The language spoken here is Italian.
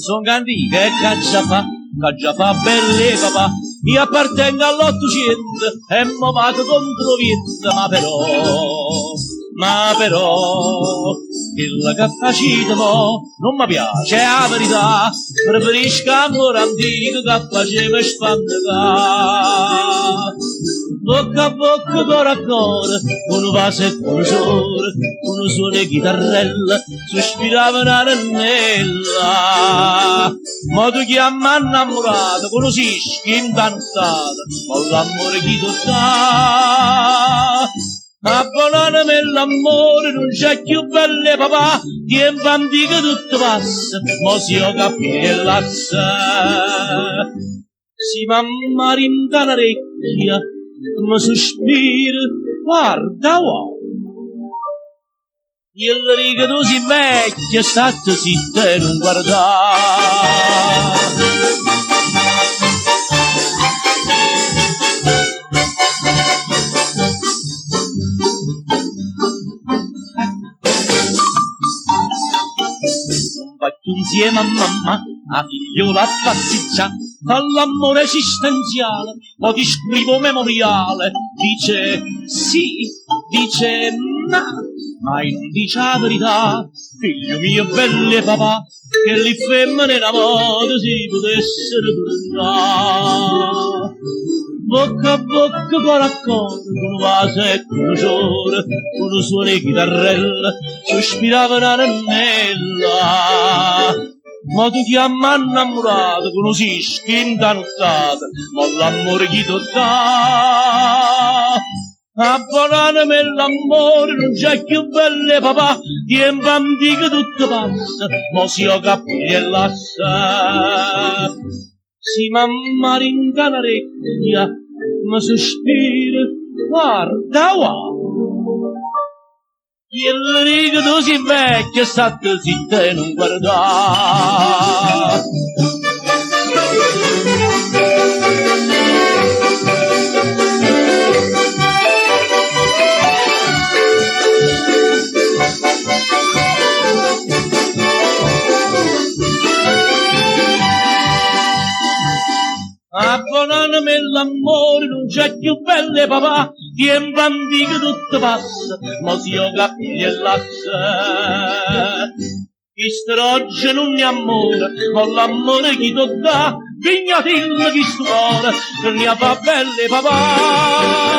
Son candiche e caccia fa belle papà, io appartengo all'800 e mo vado contro Vietnam, ma però, il che facite mo non mi piace, è la verità, preferisco amore antico che faceva spandicare. Bocca a bocca, cuore a cuore, un vaso e con sole, un suono e chitarrella, sospirava una rennella. Ma tu chiami innamorato, conosci intantato, con l'amore chi tu dà. Abbonanami l'amore, non c'è più belle papà, tempo antico tutto passa, mo si ho capito l'assa. Si mamma rinda l'orecchia, mi sospira, guarda, wow. Il riga tu si vecchia, state zitta e non guardare. Insieme a mamma, a figliola a passiccia, all'amore esistenziale, o ti scrivo memoriale, dice sì, dice no, ma non dice la verità, figlio mio belle papà, che le femmine in amore si potessero tornare. Bocca a bocca, cuore a cuore, con vaso e con sole, con suono e chitarrella, sospirava una rennella. Ma tu ti ami innamorato, conosci intanutata, ma l'amore chi ti dà. Abbonanami l'amore, non c'è più belle papà, tempo antico tutto passa, ma si ho capito e l'assa. Si mamma rinda l'orecchia, mi sospira, guarda, wow. Il riga tu si vecchia, state zitta e non guardare. Abbonanami l'amore, non c'è più belle papà, tempo antico tutto passa, ma si ho capito e l'assa. Chi strogge non ne amore, ma l'amore chi ti dà, vignatillo chi suora, ne fa belle papà.